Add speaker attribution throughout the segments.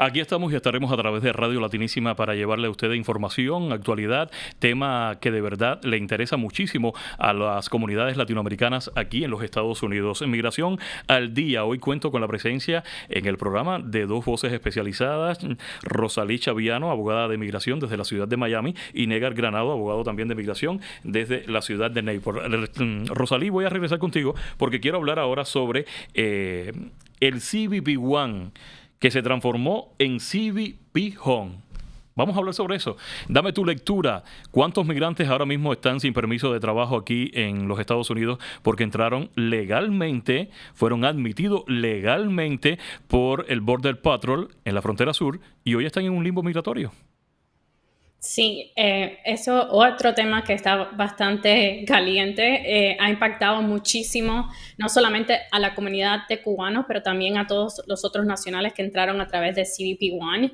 Speaker 1: Aquí estamos y estaremos a través de Radio Latinísima para llevarle a usted información, actualidad, tema que de verdad le interesa muchísimo a las comunidades latinoamericanas aquí en los Estados Unidos. En Migración al Día, hoy cuento con la presencia en el programa de dos voces especializadas, Rosalí Chaviano, abogada de migración desde la ciudad de Miami, y Negar Granado, abogado también de migración desde la ciudad de Newport. Rosalí, voy a regresar contigo porque quiero hablar ahora sobre el CBP One, que se transformó en CBP Home. Vamos a hablar sobre eso. Dame tu lectura. ¿Cuántos migrantes ahora mismo están sin permiso de trabajo aquí en los Estados Unidos porque entraron legalmente, fueron admitidos legalmente por el Border Patrol en la frontera sur y hoy están en un limbo migratorio?
Speaker 2: Sí, eso otro tema que está bastante caliente, ha impactado muchísimo, no solamente a la comunidad de cubanos, pero también a todos los otros nacionales que entraron a través de CBP One.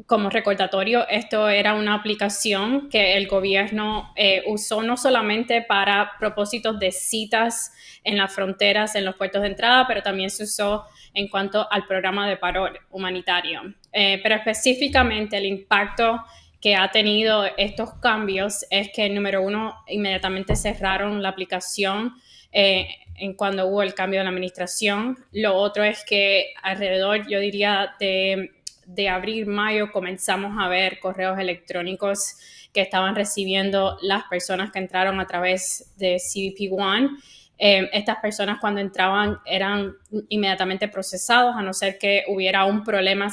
Speaker 2: Como recordatorio, esto era una aplicación que el gobierno usó no solamente para propósitos de citas en las fronteras, en los puertos de entrada, pero también se usó en cuanto al programa de paro humanitario. Pero específicamente el impacto que ha tenido estos cambios es que, número uno, inmediatamente cerraron la aplicación en cuando hubo el cambio de la administración. Lo otro es que alrededor, yo diría, de abril, mayo, comenzamos a ver correos electrónicos que estaban recibiendo las personas que entraron a través de CBP One. Estas personas cuando entraban eran inmediatamente procesados, a no ser que hubiera un problema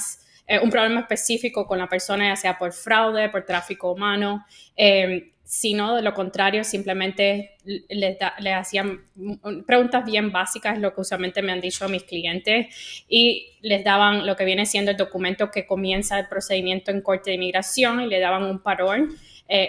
Speaker 2: específico con la persona, ya sea por fraude, por tráfico humano, sino de lo contrario, simplemente les hacían preguntas bien básicas, lo que usualmente me han dicho mis clientes, y les daban lo que viene siendo el documento que comienza el procedimiento en Corte de Inmigración y le daban un parol,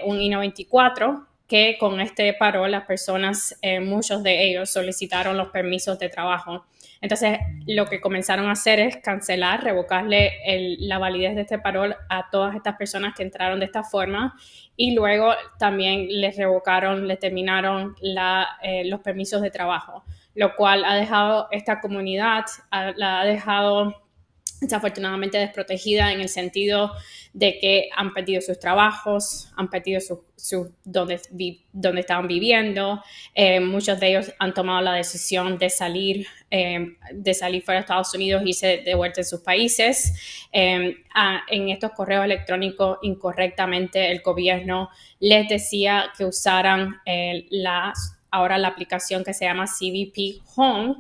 Speaker 2: un I-94, que con este parol las personas, muchos de ellos solicitaron los permisos de trabajo. Entonces, lo que comenzaron a hacer es cancelar, revocarle la validez de este parol a todas estas personas que entraron de esta forma, y luego también les revocaron, les terminaron los permisos de trabajo, lo cual ha dejado esta comunidad, la ha dejado desafortunadamente desprotegida en el sentido de que han perdido sus trabajos, han perdido donde estaban viviendo. Muchos de ellos han tomado la decisión de salir fuera de Estados Unidos y irse de vuelta en sus países. En estos correos electrónicos, incorrectamente, el gobierno les decía que usaran ahora la aplicación que se llama CBP Home,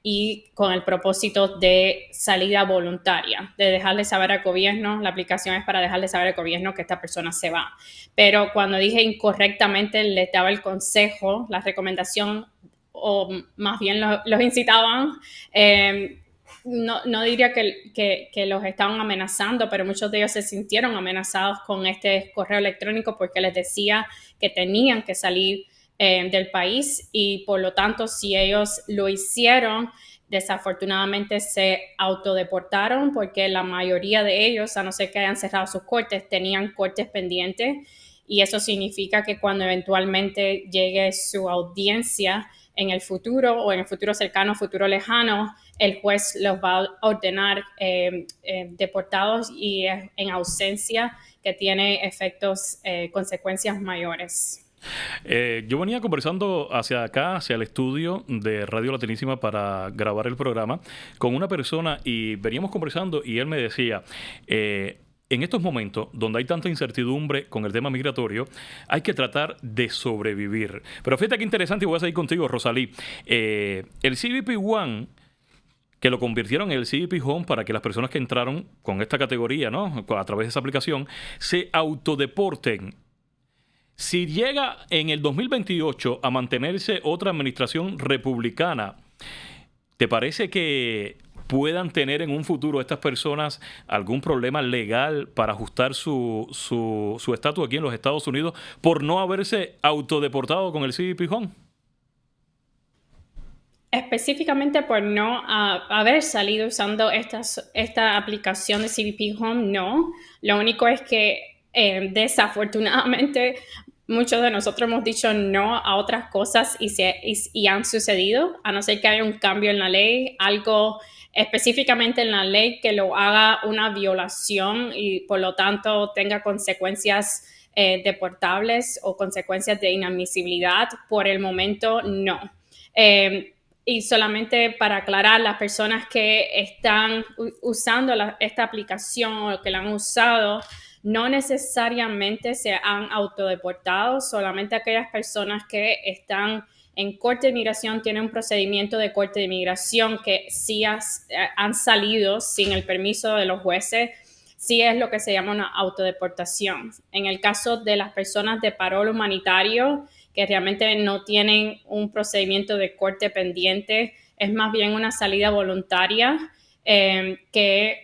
Speaker 2: y con el propósito de salida voluntaria, de dejarle saber al gobierno, la aplicación es para dejarle saber al gobierno que esta persona se va. Pero cuando dije incorrectamente, les daba el consejo, la recomendación, o más bien los incitaban. No diría que los estaban amenazando, pero muchos de ellos se sintieron amenazados con este correo electrónico porque les decía que tenían que salir del país, y por lo tanto, si ellos lo hicieron, desafortunadamente se autodeportaron porque la mayoría de ellos, a no ser que hayan cerrado sus cortes, tenían cortes pendientes, y eso significa que cuando eventualmente llegue su audiencia en el futuro, o en el futuro cercano, futuro lejano, el juez los va a ordenar deportados, y en ausencia, que tiene efectos, consecuencias mayores.
Speaker 1: Yo venía conversando hacia acá, hacia el estudio de Radio Latinísima para grabar el programa con una persona y veníamos conversando y él me decía, en estos momentos donde hay tanta incertidumbre con el tema migratorio, hay que tratar de sobrevivir. Pero fíjate qué interesante, y voy a seguir contigo, Rosalí. El CBP One, que lo convirtieron en el CBP Home para que las personas que entraron con esta categoría, ¿no?, a través de esa aplicación, se autodeporten. Si llega en el 2028 a mantenerse otra administración republicana, ¿te parece que puedan tener en un futuro estas personas algún problema legal para ajustar su estatus aquí en los Estados Unidos por no haberse autodeportado con el CBP Home?
Speaker 2: Específicamente por no haber salido usando esta aplicación de CBP Home, no. Lo único es que, desafortunadamente, muchos de nosotros hemos dicho no a otras cosas y han sucedido, a no ser que haya un cambio en la ley, algo específicamente en la ley que lo haga una violación y por lo tanto tenga consecuencias deportables o consecuencias de inadmisibilidad. Por el momento, no. Y solamente para aclarar, las personas que están usando esta aplicación o que la han usado, no necesariamente se han autodeportado, solamente aquellas personas que están en corte de inmigración tienen un procedimiento de corte de inmigración que sí han salido sin el permiso de los jueces, sí es lo que se llama una autodeportación. En el caso de las personas de parol humanitario, que realmente no tienen un procedimiento de corte pendiente, es más bien una salida voluntaria que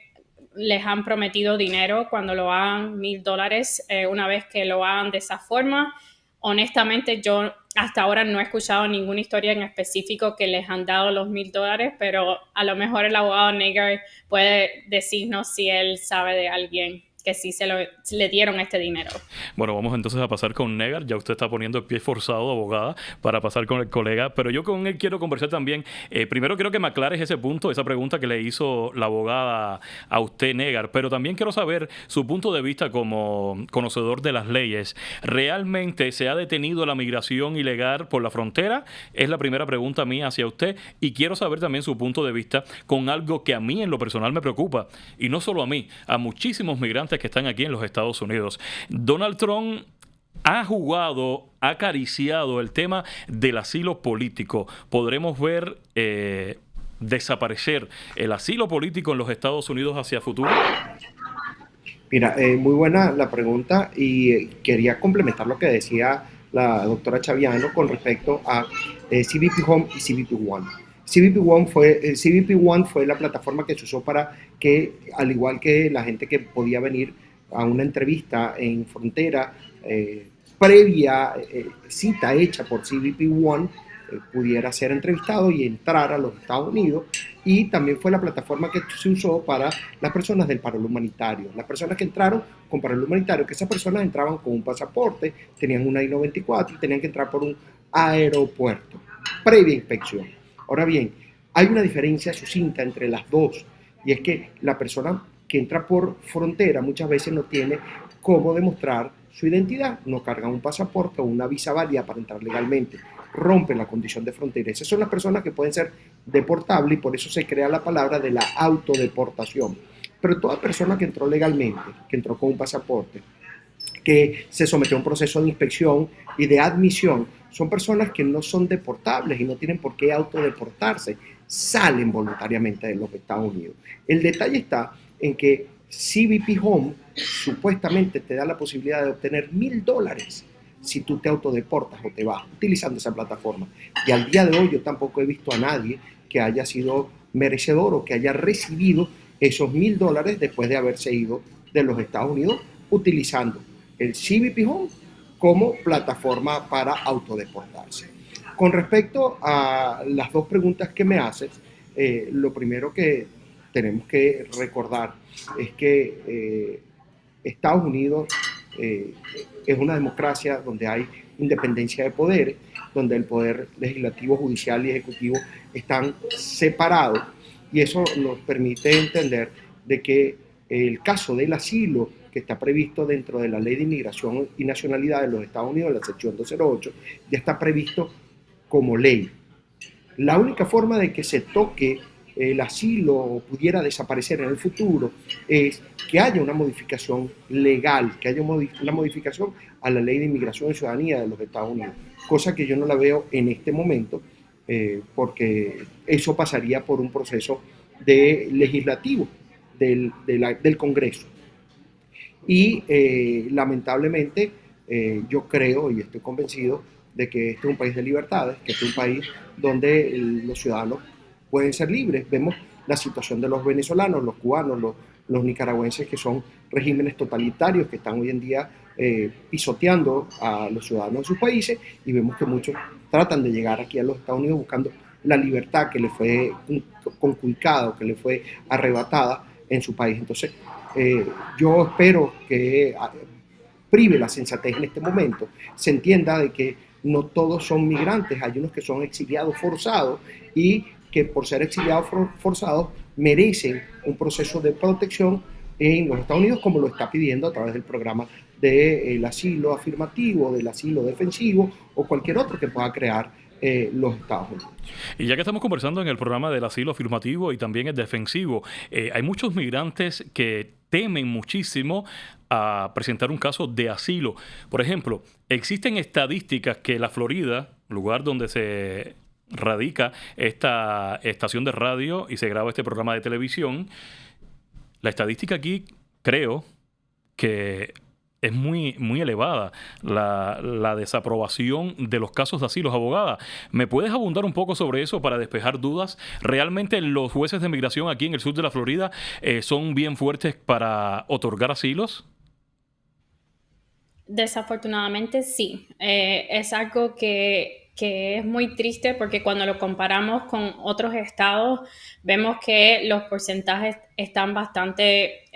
Speaker 2: les han prometido dinero cuando lo hagan $1,000 una vez que lo hagan de esa forma. Honestamente, yo hasta ahora no he escuchado ninguna historia en específico que les han dado los $1,000, pero a lo mejor el abogado Nagar puede decirnos si él sabe de alguien que sí le dieron este dinero.
Speaker 1: Bueno, vamos entonces a pasar con Negar. Ya usted está poniendo el pie forzado, abogada, para pasar con el colega, pero yo con él quiero conversar también. Primero quiero que me aclares ese punto, esa pregunta que le hizo la abogada a usted, Negar, pero también quiero saber su punto de vista como conocedor de las leyes. ¿Realmente se ha detenido la migración ilegal por la frontera? Es la primera pregunta mía hacia usted, y quiero saber también su punto de vista con algo que a mí en lo personal me preocupa, y no solo a mí, a muchísimos migrantes que están aquí en los Estados Unidos. Donald Trump ha acariciado el tema del asilo político. ¿Podremos ver desaparecer el asilo político en los Estados Unidos hacia futuro?
Speaker 3: Mira, muy buena la pregunta y quería complementar lo que decía la doctora Chaviano con respecto a CBP Home y CBP One. CBP One fue la plataforma que se usó para que, al igual que la gente que podía venir a una entrevista en frontera, previa cita hecha por CBP One, pudiera ser entrevistado y entrar a los Estados Unidos, y también fue la plataforma que se usó para las personas del parol humanitario. Las personas que entraron con parol humanitario, que esas personas entraban con un pasaporte, tenían una I-94 y tenían que entrar por un aeropuerto, previa inspección. Ahora bien, hay una diferencia sucinta entre las dos, y es que la persona que entra por frontera muchas veces no tiene cómo demostrar su identidad, no cargan un pasaporte o una visa válida para entrar legalmente, rompen la condición de frontera. Esas son las personas que pueden ser deportables, y por eso se crea la palabra de la autodeportación. Pero toda persona que entró legalmente, que entró con un pasaporte, que se sometió a un proceso de inspección y de admisión, son personas que no son deportables y no tienen por qué autodeportarse, salen voluntariamente de los Estados Unidos. El detalle está en que CBP Home supuestamente te da la posibilidad de obtener $1,000 si tú te autodeportas o te vas utilizando esa plataforma. Y al día de hoy yo tampoco he visto a nadie que haya sido merecedor o que haya recibido esos $1,000 después de haberse ido de los Estados Unidos utilizando el CBP Home como plataforma para autodeportarse. Con respecto a las dos preguntas que me haces, lo primero que tenemos que recordar es que Estados Unidos es una democracia donde hay independencia de poderes, donde el poder legislativo, judicial y ejecutivo están separados, y eso nos permite entender de que el caso del asilo, que está previsto dentro de la Ley de Inmigración y Nacionalidad de los Estados Unidos, la sección 208, ya está previsto como ley. La única forma de que se toque el asilo o pudiera desaparecer en el futuro es que haya una modificación legal, que haya una modificación a la Ley de Inmigración y Ciudadanía de los Estados Unidos, cosa que yo no la veo en este momento, porque eso pasaría por un proceso legislativo del Congreso. Y lamentablemente yo creo y estoy convencido de que este es un país de libertades, que este es un país donde los ciudadanos pueden ser libres. Vemos la situación de los venezolanos, los cubanos, los nicaragüenses, que son regímenes totalitarios que están hoy en día pisoteando a los ciudadanos de sus países, y vemos que muchos tratan de llegar aquí a los Estados Unidos buscando la libertad que les fue conculcada o que les fue arrebatada en su país. Entonces, yo espero que prive la sensatez en este momento, se entienda de que no todos son migrantes, hay unos que son exiliados forzados y que por ser exiliados forzados merecen un proceso de protección en los Estados Unidos, como lo está pidiendo a través del programa del asilo afirmativo, del asilo defensivo o cualquier otro que pueda crear los Estados Unidos.
Speaker 1: Y ya que estamos conversando en el programa del asilo afirmativo y también el defensivo, hay muchos migrantes que temen muchísimo a presentar un caso de asilo. Por ejemplo, existen estadísticas que la Florida, lugar donde se radica esta estación de radio y se graba este programa de televisión, la estadística aquí creo que es muy, muy elevada, la desaprobación de los casos de asilo. Abogada, ¿me puedes abundar un poco sobre eso para despejar dudas? ¿Realmente los jueces de migración aquí en el sur de la Florida son bien fuertes para otorgar asilos?
Speaker 2: Desafortunadamente sí. Es algo que es muy triste porque cuando lo comparamos con otros estados, vemos que los porcentajes están bastante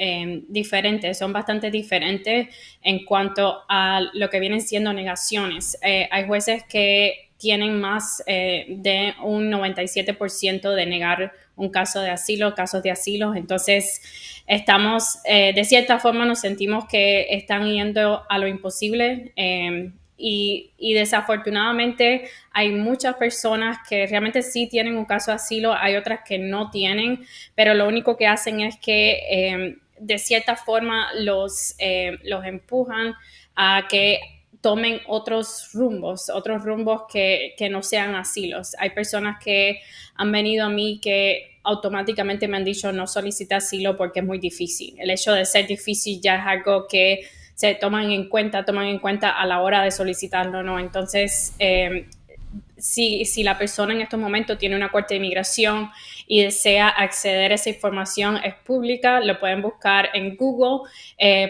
Speaker 2: diferentes, son bastante diferentes en cuanto a lo que vienen siendo negaciones. Hay jueces que tienen más de un 97% de negar un caso de asilo, casos de asilo. Entonces, estamos, de cierta forma, nos sentimos que están yendo a lo imposible. Y desafortunadamente hay muchas personas que realmente sí tienen un caso de asilo, hay otras que no tienen, pero lo único que hacen es que de cierta forma los empujan a que tomen otros rumbos que no sean asilos. Hay personas que han venido a mí que automáticamente me han dicho no solicita asilo porque es muy difícil. El hecho de ser difícil ya es algo que se toman en cuenta a la hora de solicitarlo, ¿no? Entonces, si la persona en estos momentos tiene una corte de inmigración y desea acceder a esa información, es pública, lo pueden buscar en Google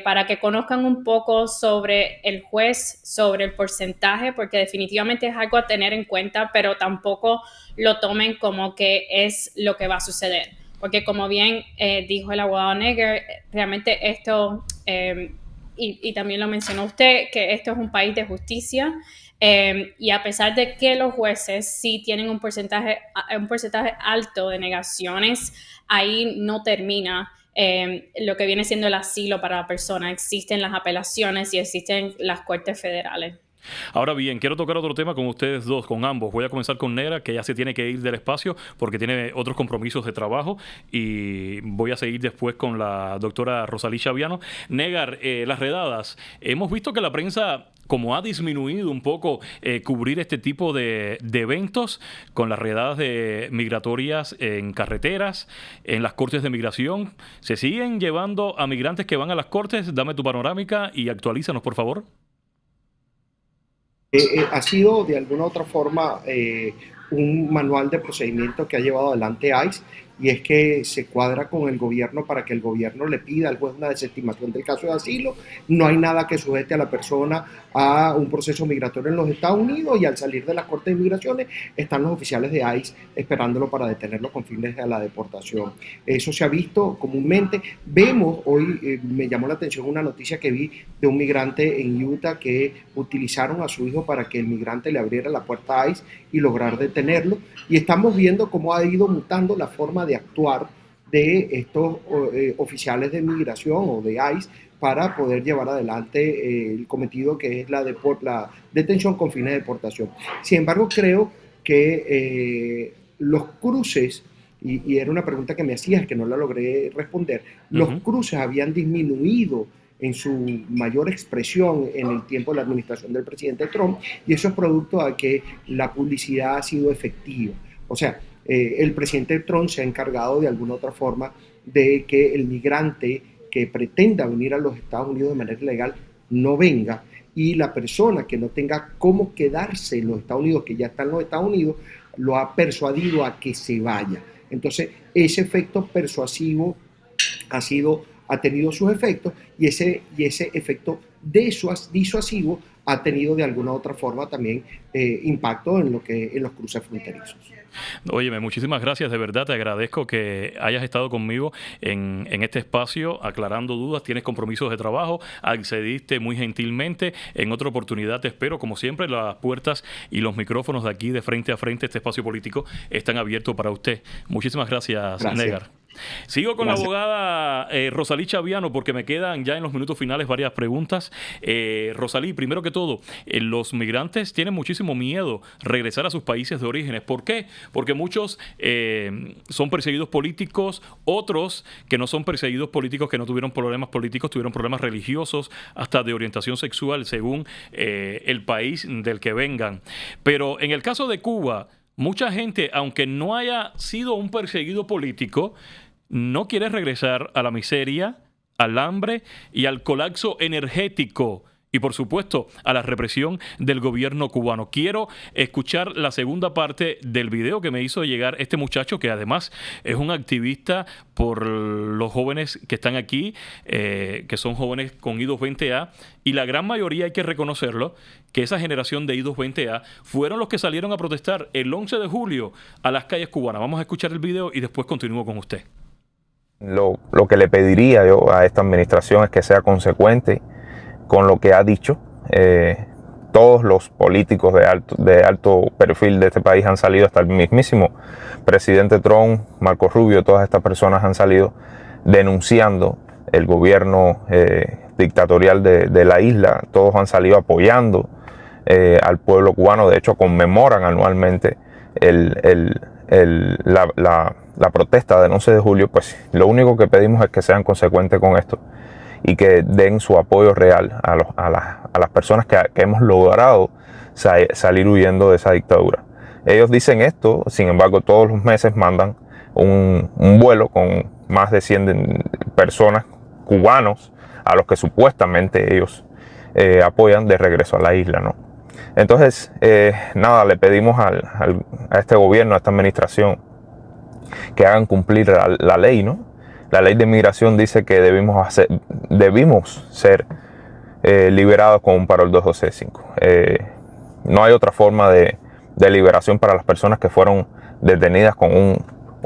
Speaker 2: para que conozcan un poco sobre el juez, sobre el porcentaje, porque definitivamente es algo a tener en cuenta, pero tampoco lo tomen como que es lo que va a suceder. Porque como bien dijo el abogado Neger, realmente esto, y también lo mencionó usted, que esto es un país de justicia. Y a pesar de que los jueces sí tienen un porcentaje alto de negaciones, ahí no termina lo que viene siendo el asilo para la persona. Existen las apelaciones y existen las cortes federales.
Speaker 1: Ahora bien, quiero tocar otro tema con ustedes dos, con ambos. Voy a comenzar con Negra, que ya se tiene que ir del espacio porque tiene otros compromisos de trabajo, y voy a seguir después con la doctora Rosalí Chaviano. Negar, las redadas. Hemos visto que la prensa, como ha disminuido un poco cubrir este tipo de eventos con las redadas migratorias en carreteras, en las cortes de migración. ¿Se siguen llevando a migrantes que van a las cortes? Dame tu panorámica y actualízanos, por favor.
Speaker 3: Ha sido de alguna u otra forma un manual de procedimiento que ha llevado adelante ICE, y es que se cuadra con el gobierno para que el gobierno le pida al juez una desestimación del caso de asilo. No hay nada que sujete a la persona a un proceso migratorio en los Estados Unidos, y al salir de las cortes de migraciones están los oficiales de ICE esperándolo para detenerlo con fines de la deportación. Eso se ha visto comúnmente. Vemos hoy, me llamó la atención una noticia que vi de un migrante en Utah que utilizaron a su hijo para que el migrante le abriera la puerta a ICE y lograr detenerlo, y estamos viendo cómo ha ido mutando la forma de actuar de estos oficiales de migración o de ICE para poder llevar adelante el cometido, que es la detención con fines de deportación. Sin embargo, creo que los cruces, y era una pregunta que me hacías que no la logré responder, los cruces habían disminuido en su mayor expresión en el tiempo de la administración del presidente Trump, y eso es producto de que la publicidad ha sido efectiva. O sea, el presidente Trump se ha encargado de alguna otra forma de que el migrante que pretenda venir a los Estados Unidos de manera ilegal no venga, y la persona que no tenga cómo quedarse en los Estados Unidos, que ya está en los Estados Unidos, lo ha persuadido a que se vaya. Entonces, ese efecto persuasivo ha tenido sus efectos, y ese efecto disuasivo ha tenido de alguna u otra forma también impacto en los cruces fronterizos.
Speaker 1: Óyeme, muchísimas gracias, de verdad te agradezco que hayas estado conmigo en este espacio aclarando dudas. Tienes compromisos de trabajo, accediste muy gentilmente. En otra oportunidad te espero. Como siempre, las puertas y los micrófonos de aquí de Frente a Frente, este espacio político, están abiertos para usted. Muchísimas gracias, Negar. Sigo con
Speaker 3: Gracias.
Speaker 1: la abogada Rosalí Chaviano, porque me quedan ya en los minutos finales varias preguntas. Rosalí, primero que todo, los migrantes tienen muchísimo miedo regresar a sus países de orígenes. ¿Por qué? Porque muchos son perseguidos políticos, otros que no son perseguidos políticos, que no tuvieron problemas políticos, tuvieron problemas religiosos, hasta de orientación sexual, según el país del que vengan. Pero en el caso de Cuba, mucha gente, aunque no haya sido un perseguido político, no quiere regresar a la miseria, al hambre y al colapso energético y, por supuesto, a la represión del gobierno cubano. Quiero escuchar la segunda parte del video que me hizo llegar este muchacho, que además es un activista por los jóvenes que están aquí, que son jóvenes con I-220A, y la gran mayoría, hay que reconocerlo, que esa generación de I-220A fueron los que salieron a protestar el 11 de julio a las calles cubanas. Vamos a escuchar el video y después continúo con usted.
Speaker 4: Lo que le pediría yo a esta administración es que sea consecuente con lo que ha dicho. Todos los políticos de alto perfil de este país han salido, hasta el mismísimo presidente Trump, Marco Rubio, todas estas personas han salido denunciando el gobierno dictatorial de la isla. Todos han salido apoyando al pueblo cubano. De hecho, conmemoran anualmente la protesta del 11 de julio. Pues lo único que pedimos es que sean consecuentes con esto y que den su apoyo real a las personas que hemos logrado salir huyendo de esa dictadura. Ellos dicen esto, sin embargo, todos los meses mandan un vuelo con más de 100 personas cubanos a los que supuestamente ellos apoyan de regreso a la isla, ¿no? Entonces, nada, le pedimos a este gobierno, a esta administración, que hagan cumplir la ley, ¿no? La ley de inmigración dice que debimos ser liberados con un parol 212-5. No hay otra forma de liberación para las personas que fueron detenidas con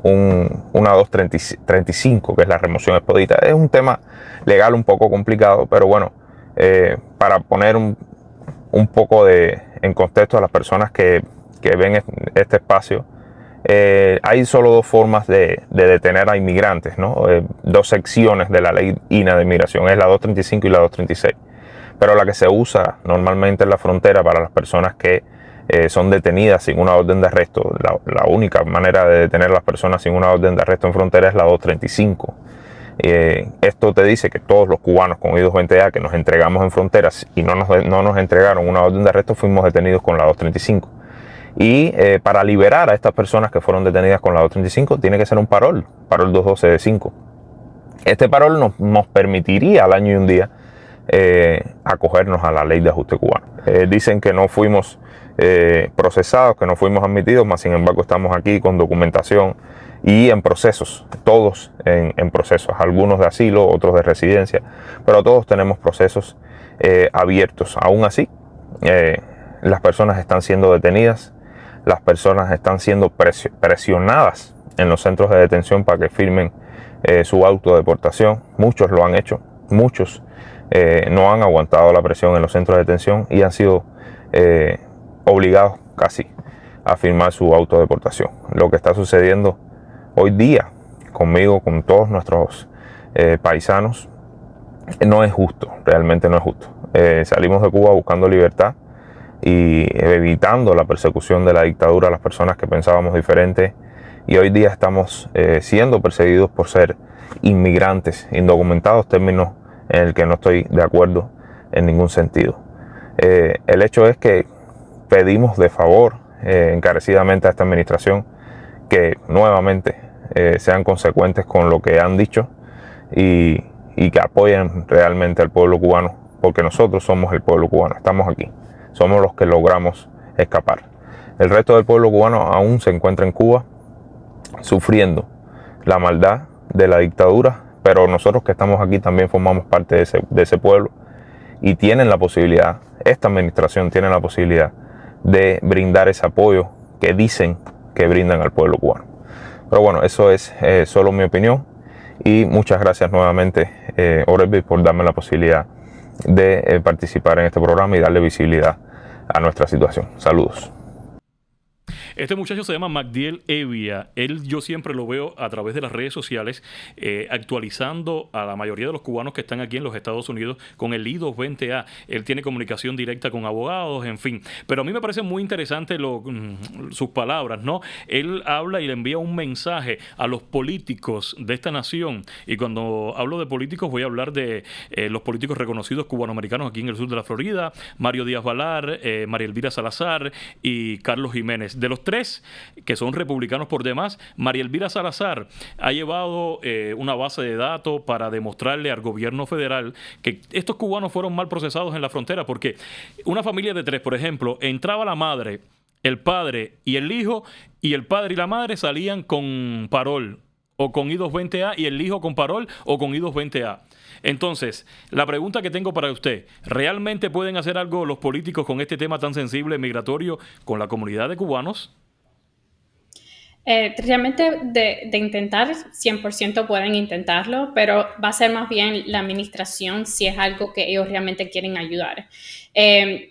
Speaker 4: una 235, que es la remoción expedita. Es un tema legal un poco complicado, pero bueno, para poner un poco en contexto a las personas que ven este espacio, hay solo dos formas de detener a inmigrantes, ¿no? Dos secciones de la ley INA de inmigración, es la 235 y la 236. Pero la que se usa normalmente en la frontera para las personas que son detenidas sin una orden de arresto, la única manera de detener a las personas sin una orden de arresto en frontera es la 235. Esto te dice que todos los cubanos con I-220A que nos entregamos en fronteras y no nos entregaron una orden de arresto, fuimos detenidos con la 235. Y para liberar a estas personas que fueron detenidas con la 235 tiene que ser un parol 212-5. Este parol nos permitiría al año y un día acogernos a la ley de ajuste cubano. Dicen que no fuimos procesados, que no fuimos admitidos, mas sin embargo estamos aquí con documentación y en procesos, todos en procesos, algunos de asilo, otros de residencia, pero todos tenemos procesos abiertos. Aún así, las personas están siendo detenidas, las personas están siendo presionadas en los centros de detención para que firmen su autodeportación. Muchos lo han hecho, muchos no han aguantado la presión en los centros de detención y han sido obligados casi a firmar su autodeportación. Lo que está sucediendo hoy día conmigo, con todos nuestros paisanos, no es justo, realmente no es justo. Salimos de Cuba buscando libertad y evitando la persecución de la dictadura a las personas que pensábamos diferente, y hoy día estamos siendo perseguidos por ser inmigrantes indocumentados, términos en el que no estoy de acuerdo en ningún sentido. El hecho es que pedimos de favor encarecidamente a esta administración que nuevamente sean consecuentes con lo que han dicho y que apoyen realmente al pueblo cubano, porque nosotros somos el pueblo cubano, estamos aquí. Somos los que logramos escapar. El resto del pueblo cubano aún se encuentra en Cuba sufriendo la maldad de la dictadura, pero nosotros que estamos aquí también formamos parte de ese pueblo y tienen la posibilidad, esta administración tiene la posibilidad de brindar ese apoyo que dicen que brindan al pueblo cubano. Pero bueno, eso es solo mi opinión y muchas gracias nuevamente, Oresby, por darme la posibilidad de participar en este programa y darle visibilidad a nuestra situación. Saludos.
Speaker 1: Este muchacho se llama Magdiel Evia. Él, yo siempre lo veo a través de las redes sociales actualizando a la mayoría de los cubanos que están aquí en los Estados Unidos con el I-220A. Él tiene comunicación directa con abogados, en fin. Pero a mí me parece muy interesante sus palabras, ¿no? Él habla y le envía un mensaje a los políticos de esta nación. Y cuando hablo de políticos voy a hablar de los políticos reconocidos cubanoamericanos aquí en el sur de la Florida: Mario Díaz Valar, María Elvira Salazar y Carlos Jiménez. De los tres, que son republicanos por demás, María Elvira Salazar ha llevado una base de datos para demostrarle al gobierno federal que estos cubanos fueron mal procesados en la frontera, porque una familia de tres, por ejemplo, entraba la madre, el padre y el hijo, y el padre y la madre salían con parol o con I-220A, y el hijo con parol o con I-220A. Entonces, la pregunta que tengo para usted: ¿realmente pueden hacer algo los políticos con este tema tan sensible migratorio con la comunidad de cubanos?
Speaker 2: Realmente de intentar, 100% pueden intentarlo, pero va a ser más bien la administración si es algo que ellos realmente quieren ayudar.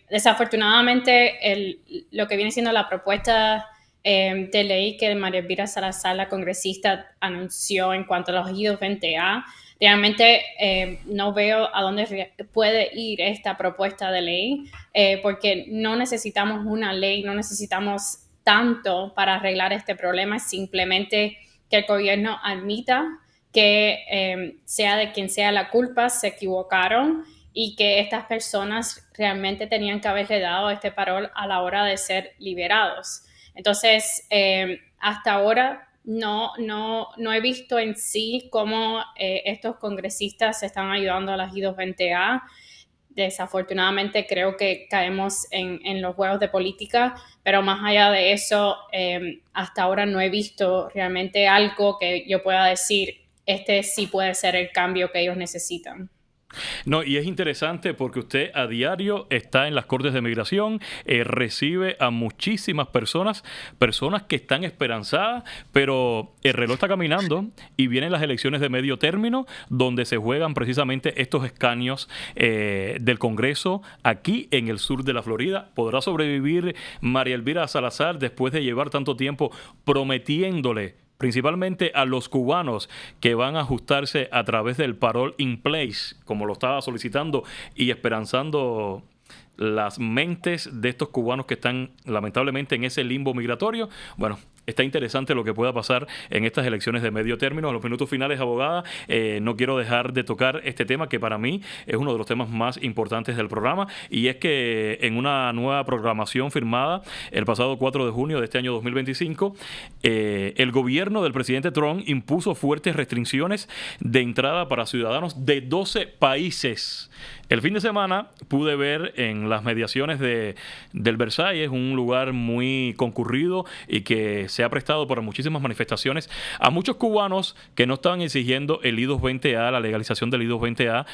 Speaker 2: Desafortunadamente, lo que viene siendo la propuesta de ley que María Elvira Salazar, la congresista, anunció en cuanto a los I-220A, realmente no veo a dónde puede ir esta propuesta de ley, porque no necesitamos una ley, no necesitamos tanto para arreglar este problema. Es simplemente que el gobierno admita que sea de quien sea la culpa, se equivocaron, y que estas personas realmente tenían que haberle dado este parol a la hora de ser liberados. Entonces, hasta ahora no he visto en sí cómo estos congresistas se están ayudando a las I-220A. Desafortunadamente creo que caemos en los juegos de política, pero más allá de eso, hasta ahora no he visto realmente algo que yo pueda decir, este sí puede ser el cambio que ellos necesitan.
Speaker 1: No, y es interesante porque usted a diario está en las Cortes de Migración, recibe a muchísimas personas que están esperanzadas, pero el reloj está caminando y vienen las elecciones de medio término, donde se juegan precisamente estos escaños del Congreso aquí en el sur de la Florida. ¿Podrá sobrevivir María Elvira Salazar después de llevar tanto tiempo prometiéndole principalmente a los cubanos que van a ajustarse a través del parole in place, como lo estaba solicitando y esperanzando las mentes de estos cubanos que están lamentablemente en ese limbo migratorio? Bueno, está interesante lo que pueda pasar en estas elecciones de medio término. En los minutos finales, abogada, no quiero dejar de tocar este tema que para mí es uno de los temas más importantes del programa, y es que en una nueva programación firmada el pasado 4 de junio de este año 2025, el gobierno del presidente Trump impuso fuertes restricciones de entrada para ciudadanos de 12 países. El fin de semana pude ver en las mediaciones del Versalles, un lugar muy concurrido y que se ha prestado para muchísimas manifestaciones, a muchos cubanos que no estaban exigiendo el I-220A, la legalización del I-220A,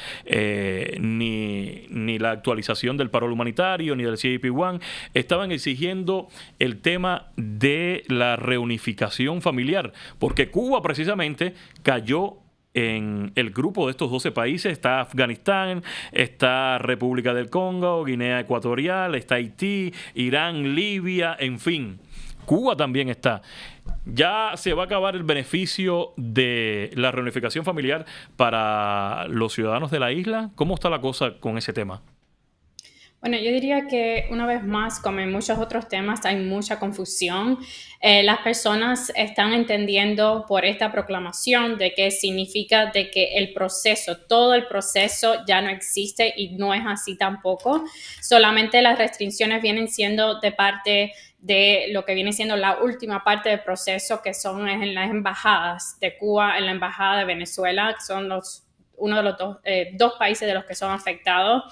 Speaker 1: ni la actualización del parol humanitario, ni del CAP-1. Estaban exigiendo el tema de la reunificación familiar, porque Cuba precisamente cayó en el grupo de estos 12 países. Está Afganistán, está República del Congo, Guinea Ecuatorial, está Haití, Irán, Libia, en fin. Cuba también está. ¿Ya se va a acabar el beneficio de la reunificación familiar para los ciudadanos de la isla? ¿Cómo está la cosa con ese tema?
Speaker 2: Bueno, yo diría que una vez más, como en muchos otros temas, hay mucha confusión. Las personas están entendiendo por esta proclamación de que significa de que el proceso, todo el proceso ya no existe, y no es así tampoco. Solamente las restricciones vienen siendo de parte de lo que viene siendo la última parte del proceso, que son en las embajadas de Cuba, en la embajada de Venezuela, que son uno de los dos países de los que son afectados.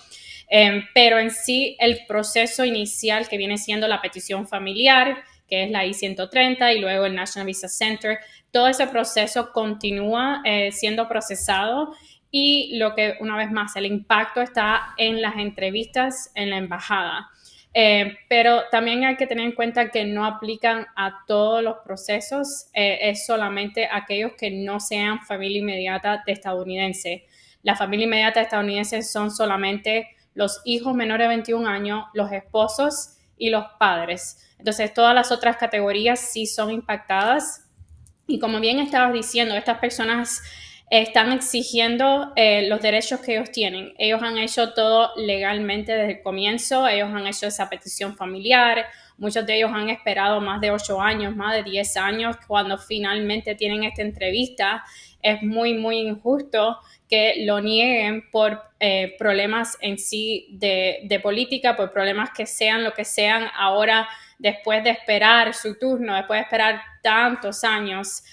Speaker 2: Pero en sí, el proceso inicial, que viene siendo la petición familiar, que es la I-130, y luego el National Visa Center, todo ese proceso continúa siendo procesado, y lo que, una vez más, el impacto está en las entrevistas en la embajada. Pero también hay que tener en cuenta que no aplican a todos los procesos, es solamente aquellos que no sean familia inmediata de estadounidense. La familia inmediata estadounidense son solamente los hijos menores de 21 años, los esposos y los padres. Entonces, todas las otras categorías sí son impactadas. Y como bien estabas diciendo, estas personas están exigiendo los derechos que ellos tienen. Ellos han hecho todo legalmente desde el comienzo, ellos han hecho esa petición familiar, muchos de ellos han esperado más de 8 años, más de 10 años, cuando finalmente tienen esta entrevista. Es muy, muy injusto que lo nieguen por problemas en sí de política, por problemas que sean lo que sean ahora, después de esperar su turno, después de esperar tantos años,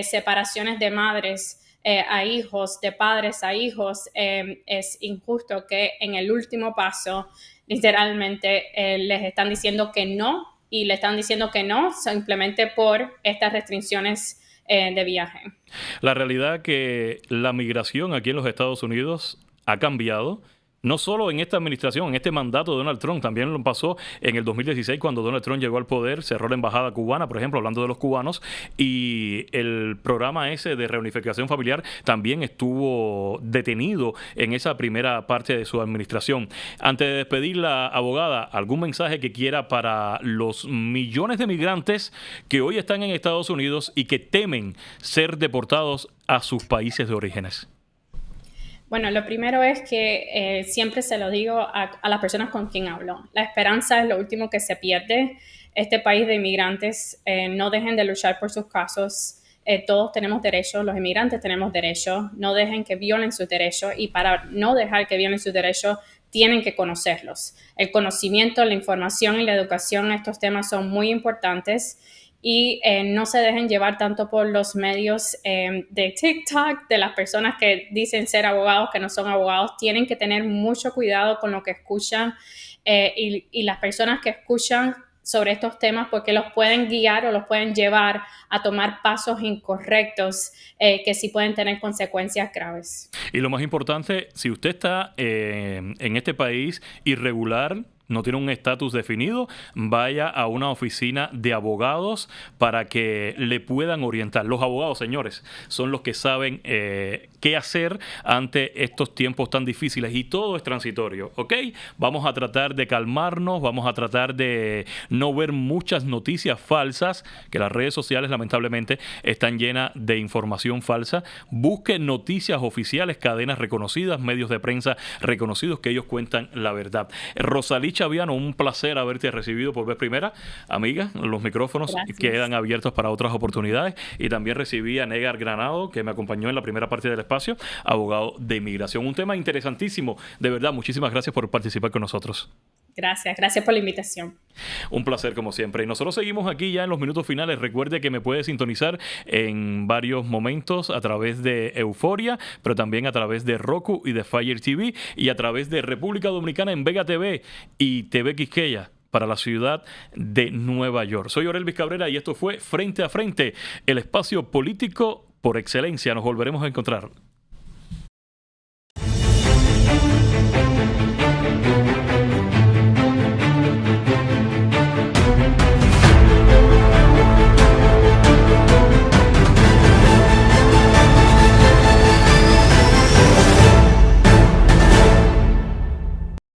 Speaker 2: separaciones de madres a hijos, de padres a hijos, es injusto que en el último paso literalmente les están diciendo que no, y le están diciendo que no simplemente por estas restricciones de viaje.
Speaker 1: La realidad que la migración aquí en los Estados Unidos ha cambiado. No solo en esta administración, en este mandato de Donald Trump, también lo pasó en el 2016 cuando Donald Trump llegó al poder, cerró la embajada cubana, por ejemplo, hablando de los cubanos, y el programa ese de reunificación familiar también estuvo detenido en esa primera parte de su administración. Antes de despedir la abogada, ¿algún mensaje que quiera para los millones de migrantes que hoy están en Estados Unidos y que temen ser deportados a sus países de orígenes?
Speaker 2: Bueno, lo primero es que siempre se lo digo a las personas con quien hablo. La esperanza es lo último que se pierde. Este país de inmigrantes, no dejen de luchar por sus casos. Todos tenemos derechos, los inmigrantes tenemos derechos. No dejen que violen sus derechos, y para no dejar que violen sus derechos, tienen que conocerlos. El conocimiento, la información y la educación en estos temas son muy importantes. Y no se dejen llevar tanto por los medios de TikTok, de las personas que dicen ser abogados, que no son abogados. Tienen que tener mucho cuidado con lo que escuchan y las personas que escuchan sobre estos temas, porque los pueden guiar o los pueden llevar a tomar pasos incorrectos que sí pueden tener consecuencias graves.
Speaker 1: Y lo más importante, si usted está en este país irregular, no tiene un estatus definido, vaya a una oficina de abogados para que le puedan orientar. Los abogados, señores, son los que saben qué hacer ante estos tiempos tan difíciles, y todo es transitorio, ¿ok? Vamos a tratar de calmarnos, vamos a tratar de no ver muchas noticias falsas, que las redes sociales lamentablemente están llenas de información falsa. Busque noticias oficiales, cadenas reconocidas, medios de prensa reconocidos, que ellos cuentan la verdad. Rosalí Chaviano, un placer haberte recibido por vez primera. Amiga, los micrófonos quedan abiertos para otras oportunidades. Y también recibí a Negar Granado, que me acompañó en la primera parte del espacio, abogado de inmigración. Un tema interesantísimo. De verdad, muchísimas gracias por participar con nosotros.
Speaker 2: Gracias por la invitación.
Speaker 1: Un placer como siempre. Y nosotros seguimos aquí ya en los minutos finales. Recuerde que me puede sintonizar en varios momentos a través de Euforia, pero también a través de Roku y de Fire TV, y a través de República Dominicana en Vega TV y TV Quisqueya para la ciudad de Nueva York. Soy Orelvis Cabrera y esto fue Frente a Frente, el espacio político por excelencia. Nos volveremos a encontrar.